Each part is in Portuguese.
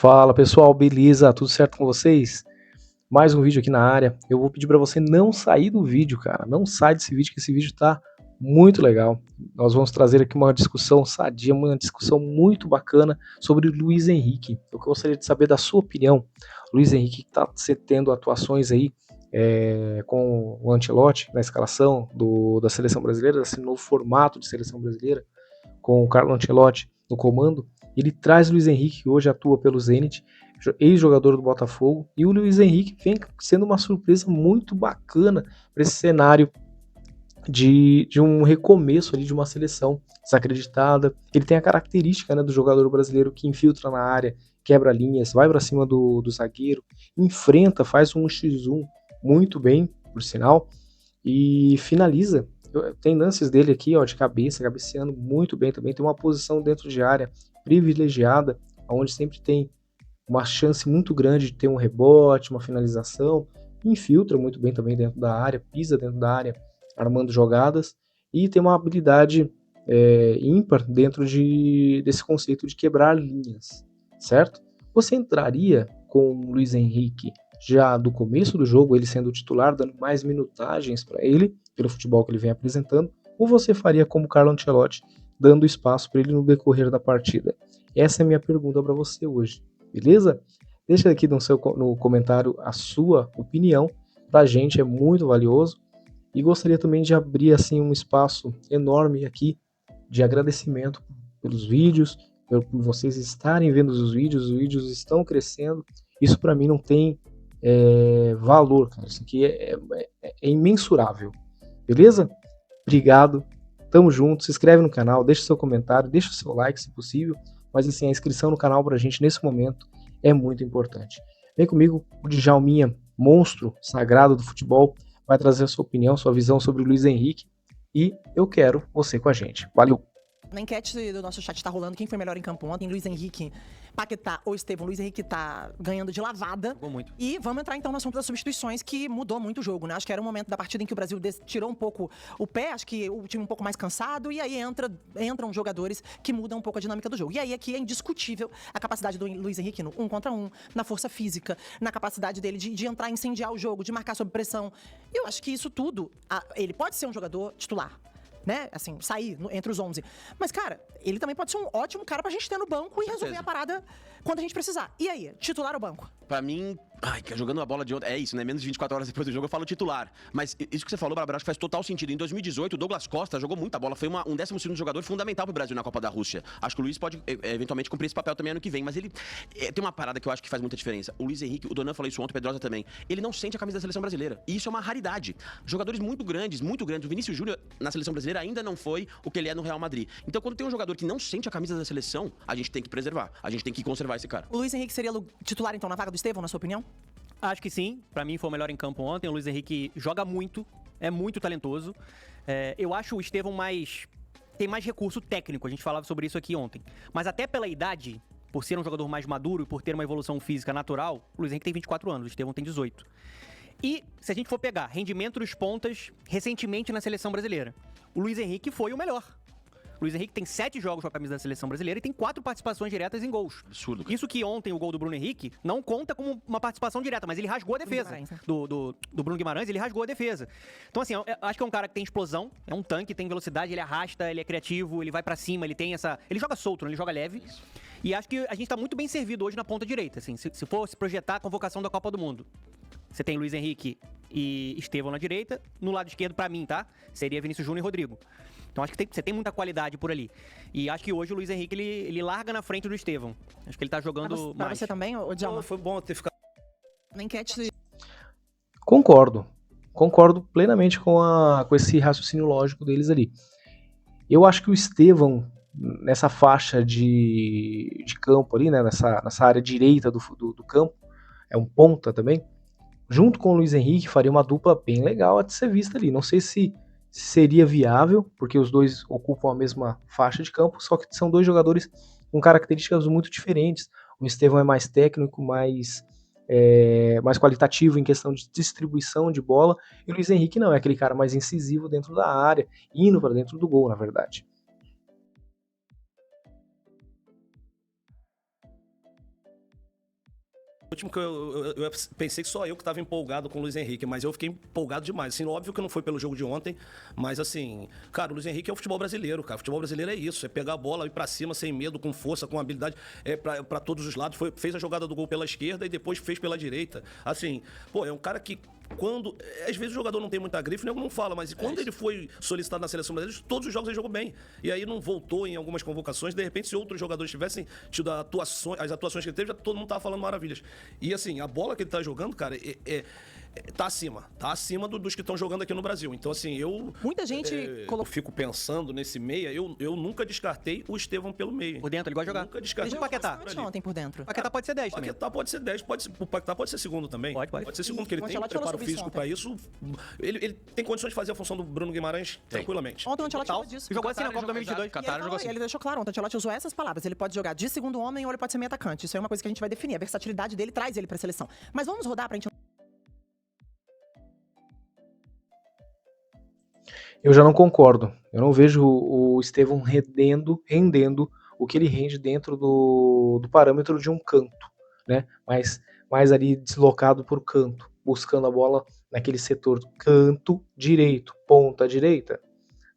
Fala pessoal, beleza? Tudo certo com vocês? Mais um vídeo aqui na área. Eu vou pedir para você não sair do vídeo, cara. Não sai desse vídeo, que esse vídeo tá muito legal. Nós vamos trazer aqui uma discussão sadia, uma discussão muito bacana sobre o Luiz Henrique. Eu gostaria de saber da sua opinião. Luiz Henrique está tendo atuações aí com o Ancelotti na escalação da seleção brasileira, desse novo formato de seleção brasileira, com o Carlo Ancelotti no comando. Ele traz o Luiz Henrique, que hoje atua pelo Zenit, ex-jogador do Botafogo, e o Luiz Henrique vem sendo uma surpresa muito bacana para esse cenário de um recomeço ali de uma seleção desacreditada. Ele tem a característica, né, do jogador brasileiro que infiltra na área, quebra linhas, vai para cima do zagueiro, enfrenta, faz um 1x1 muito bem, por sinal, e finaliza. Tem lances dele aqui, ó, de cabeça, cabeceando muito bem também. Tem uma posição dentro de área privilegiada, onde sempre tem uma chance muito grande de ter um rebote, uma finalização. Infiltra muito bem também dentro da área, pisa dentro da área, armando jogadas. E tem uma habilidade ímpar dentro desse conceito de quebrar linhas, certo? Você entraria com o Luiz Henrique já do começo do jogo, ele sendo o titular, dando mais minutagens para ele, pelo futebol que ele vem apresentando, ou você faria como Carlo Ancelotti, dando espaço para ele no decorrer da partida? Essa é a minha pergunta para você hoje, beleza? Deixa aqui no comentário a sua opinião, para a gente é muito valioso, e gostaria também de abrir assim um espaço enorme aqui de agradecimento pelos vídeos, por vocês estarem vendo os vídeos estão crescendo, isso para mim não tem valor, cara. Isso aqui é imensurável, beleza? Obrigado, tamo junto, se inscreve no canal, deixa seu comentário, deixa o seu like se possível, mas assim, a inscrição no canal pra gente nesse momento é muito importante. Vem comigo, o Djalminha, monstro sagrado do futebol, vai trazer a sua opinião, sua visão sobre o Luiz Henrique, e eu quero você com a gente. Valeu! Na enquete do nosso chat tá rolando quem foi melhor em campo ontem, Luiz Henrique, Paquetá ou Estevão. Luiz Henrique tá ganhando de lavada. Jogou muito. E vamos entrar então no assunto das substituições, que mudou muito o jogo, né? Acho que era um momento da partida em que o Brasil tirou um pouco o pé, acho que o time um pouco mais cansado, e aí entram jogadores que mudam um pouco a dinâmica do jogo. E aí aqui é indiscutível a capacidade do Luiz Henrique no 1 contra 1, na força física, na capacidade dele de entrar e incendiar o jogo, de marcar sob pressão. Eu acho que isso tudo, ele pode ser um jogador titular, né, assim, sair entre os 11. Mas, cara, ele também pode ser um ótimo cara pra gente ter no banco e resolver a parada quando a gente precisar. E aí, titular ou banco? Pra mim, jogando a bola de ontem, é isso, né? Menos de 24 horas depois do jogo eu falo titular. Mas isso que você falou, Bárbara, acho que faz total sentido. Em 2018, o Douglas Costa jogou muita bola, foi um 12º jogador fundamental pro Brasil na Copa da Rússia. Acho que o Luiz pode, eventualmente, cumprir esse papel também ano que vem. Mas ele tem uma parada que eu acho que faz muita diferença. O Luiz Henrique, o Donan falou isso ontem, o Pedrosa também. Ele não sente a camisa da seleção brasileira. E isso é uma raridade. Jogadores muito grandes, muito grandes. O Vinícius Júnior, na seleção brasileira, ainda não foi o que ele é no Real Madrid. Então, quando tem um jogador que não sente a camisa da seleção, a gente tem que preservar. A gente tem que conservar esse cara. O Luiz Henrique seria titular, então, na vaga do Estevão, na sua opinião? Acho que sim, pra mim foi o melhor em campo ontem. O Luiz Henrique joga muito, é muito talentoso. Eu acho o Estevão tem mais recurso técnico, a gente falava sobre isso aqui ontem. Mas até pela idade, por ser um jogador mais maduro e por ter uma evolução física natural, o Luiz Henrique tem 24 anos, o Estevão tem 18. E se a gente for pegar rendimento dos pontas recentemente na seleção brasileira, o Luiz Henrique foi o melhor. O Luiz Henrique tem 7 jogos com a camisa da seleção brasileira e tem 4 participações diretas em gols. Absurdo. Isso que ontem o gol do Bruno Henrique não conta como uma participação direta, mas ele rasgou a defesa. Do Bruno Guimarães, ele rasgou a defesa. Então, assim, eu acho que é um cara que tem explosão, é um tanque, tem velocidade, ele arrasta, ele é criativo, ele vai pra cima, ele tem essa... Ele joga solto, ele joga leve. E acho que a gente tá muito bem servido hoje na ponta direita, assim, se for se projetar a convocação da Copa do Mundo. Você tem Luiz Henrique e Estevão na direita. No lado esquerdo, pra mim, tá? Seria Vinícius Júnior e Rodrigo. Então acho que você tem muita qualidade por ali. E acho que hoje o Luiz Henrique, ele larga na frente do Estevão. Acho que ele tá jogando mais. Pra você também, Djalma? Foi bom ter ficado... Na enquete... Concordo plenamente com esse raciocínio lógico deles ali. Eu acho que o Estevão, nessa faixa de campo ali, né, nessa área direita do campo, é um ponta também, junto com o Luiz Henrique, faria uma dupla bem legal a de ser vista ali. Não sei se seria viável, porque os dois ocupam a mesma faixa de campo, só que são dois jogadores com características muito diferentes. O Estevão é mais técnico, mais qualitativo em questão de distribuição de bola, e o Luiz Henrique não, é aquele cara mais incisivo dentro da área, indo para dentro do gol, na verdade. último que eu pensei que só eu que estava empolgado com o Luiz Henrique, mas eu fiquei empolgado demais. Assim, óbvio que não foi pelo jogo de ontem, mas assim, cara, o Luiz Henrique é o futebol brasileiro, cara. O futebol brasileiro é isso, é pegar a bola, ir pra cima sem medo, com força, com habilidade, pra todos os lados. Fez a jogada do gol pela esquerda e depois fez pela direita. Assim, pô, é um cara que quando... Às vezes o jogador não tem muita grife, não fala, mas quando ele foi solicitado na seleção brasileira, todos os jogos ele jogou bem. E aí não voltou em algumas convocações, de repente se outros jogadores tivessem tido as atuações que ele teve, já todo mundo tava falando maravilhas. E assim, a bola que ele tá jogando, cara, tá acima dos que estão jogando aqui no Brasil. Então, assim, Muita gente eu fico pensando nesse meia, eu nunca descartei o Estevão pelo meio. Por dentro, ele gosta de jogar. Nunca descartei o Paquetá. Ontem por dentro. O Paquetá pode ser 10 O também. Paquetá pode ser 10, o Paquetá pode ser segundo também. Pode. Ser segundo, porque ele O tem Ancelotti falou preparo sobre isso físico ontem. pra isso. Ele tem condições de fazer a função do Bruno Guimarães tranquilamente. Ontem o Ancelotti Total. falou disso. Jogou assim na Copa 2022. Ele deixou claro, ontem o Ancelotti usou essas palavras. Ele pode jogar de segundo homem ou ele pode ser meio atacante. Isso é uma coisa que a gente vai definir. A versatilidade dele traz ele pra seleção. Mas vamos rodar pra gente... Eu já não concordo. Eu não vejo o Estevão rendendo o que ele rende dentro do parâmetro de um canto, né? Mas mais ali deslocado por canto, buscando a bola naquele setor canto direito, ponta direita.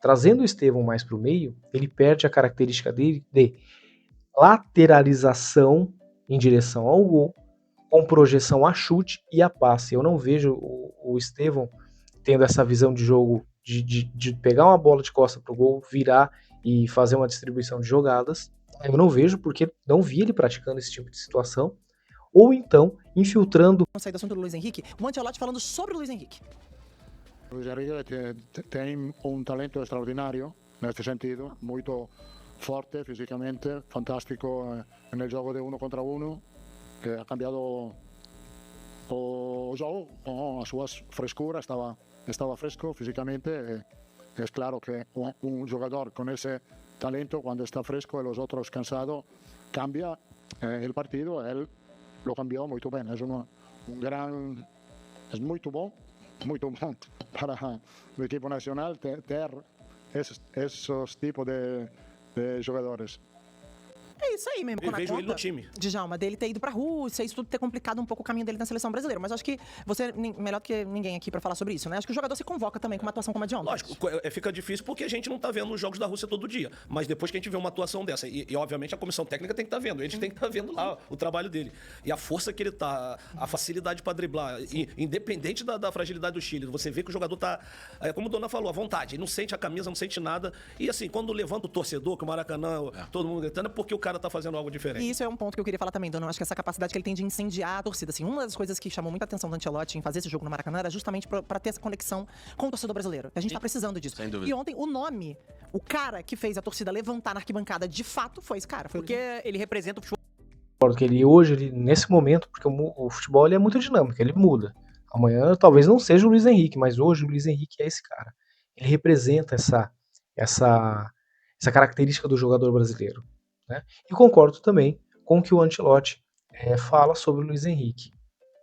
Trazendo o Estevão mais para o meio, ele perde a característica dele de lateralização em direção ao gol, com projeção a chute e a passe. Eu não vejo o Estevão tendo essa visão de jogo de pegar uma bola de costa pro gol, virar e fazer uma distribuição de jogadas. Eu não vejo, porque não vi ele praticando esse tipo de situação. Ou então, infiltrando... Vamos sair do assunto do Luiz Henrique. O Ancelotti falando sobre o Luiz Henrique. Luis Enrique tem un talento straordinario neste sentido, muito forte fisicamente, fantástico nel gioco de uno contra uno, que ha cambiado o jogo con a súa frescura, estaba fresco físicamente. Es claro que un jugador con ese talento, cuando está fresco y los otros cansados, cambia el partido. Él lo cambió muy bien. Es es muy bom para o equipo nacional ter esos tipos de jogadores. É isso aí mesmo. Eu vejo ele no time. Djalma, dele ter ido pra Rússia, isso tudo ter complicado um pouco o caminho dele na seleção brasileira. Mas acho que você é melhor do que ninguém aqui pra falar sobre isso, né? Acho que o jogador se convoca também com uma atuação como a de ontem. Lógico, fica difícil porque a gente não tá vendo os jogos da Rússia todo dia. Mas depois que a gente vê uma atuação dessa, e obviamente a comissão técnica tem que estar vendo, eles têm que estar vendo lá o trabalho dele. E a força que ele tá, a facilidade pra driblar, independente da fragilidade do Chile, você vê que o jogador tá, como o Dona falou, à vontade. Ele não sente a camisa, não sente nada. E assim, quando levanta o torcedor, que o Maracanã, todo mundo gritando, é porque o cara tá fazendo algo diferente. E isso é um ponto que eu queria falar também, Dona. Eu acho que essa capacidade que ele tem de incendiar a torcida. Assim, uma das coisas que chamou muita atenção do Ancelotti em fazer esse jogo no Maracanã era justamente pra ter essa conexão com o torcedor brasileiro. A gente tá precisando disso. Sem dúvida. E ontem, o cara que fez a torcida levantar na arquibancada, de fato, foi esse cara. Foi Porque ele representa o futebol. Porque ele, nesse momento, porque o futebol ele é muito dinâmico, ele muda. Amanhã talvez não seja o Luiz Henrique, mas hoje o Luiz Henrique é esse cara. Ele representa essa característica do jogador brasileiro, né? E concordo também com o que o Ancelotti fala sobre o Luiz Henrique.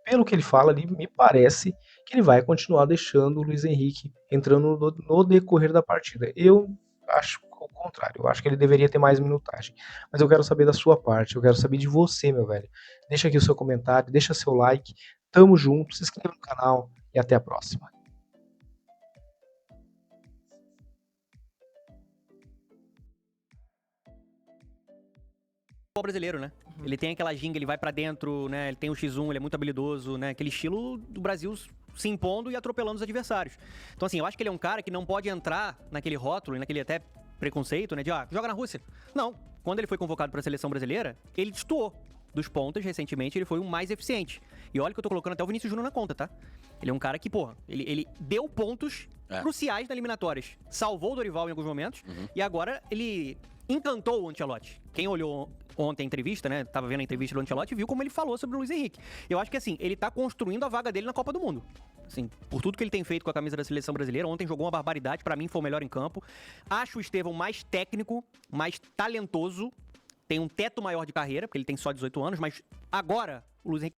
Pelo que ele fala ali, me parece que ele vai continuar deixando o Luiz Henrique entrando no decorrer da partida. Eu acho o contrário, eu acho que ele deveria ter mais minutagem. Mas eu quero saber da sua parte, eu quero saber de você, meu velho. Deixa aqui o seu comentário, deixa seu like, tamo junto, se inscreva no canal e até a próxima. Brasileiro, né? Ele tem aquela ginga, ele vai pra dentro, né? Ele tem o X1, ele é muito habilidoso, né? Aquele estilo do Brasil se impondo e atropelando os adversários. Então, assim, eu acho que ele é um cara que não pode entrar naquele rótulo, naquele até preconceito, né? De, joga na Rússia. Não. Quando ele foi convocado pra seleção brasileira, ele destoou. Dos pontas, recentemente, ele foi o mais eficiente. E olha que eu tô colocando até o Vinícius Júnior na conta, tá? Ele é um cara que, porra, ele deu pontos cruciais nas eliminatórias. Salvou o Dorival em alguns momentos. E agora ele encantou o Ancelotti. Quem olhou ontem a entrevista, né? Tava vendo a entrevista do Ancelotti e viu como ele falou sobre o Luiz Henrique. Eu acho que, assim, ele tá construindo a vaga dele na Copa do Mundo. Assim, por tudo que ele tem feito com a camisa da seleção brasileira. Ontem jogou uma barbaridade, pra mim foi o melhor em campo. Acho o Estevão mais técnico, mais talentoso. Tem um teto maior de carreira, porque ele tem só 18 anos, mas agora o Luiz Henrique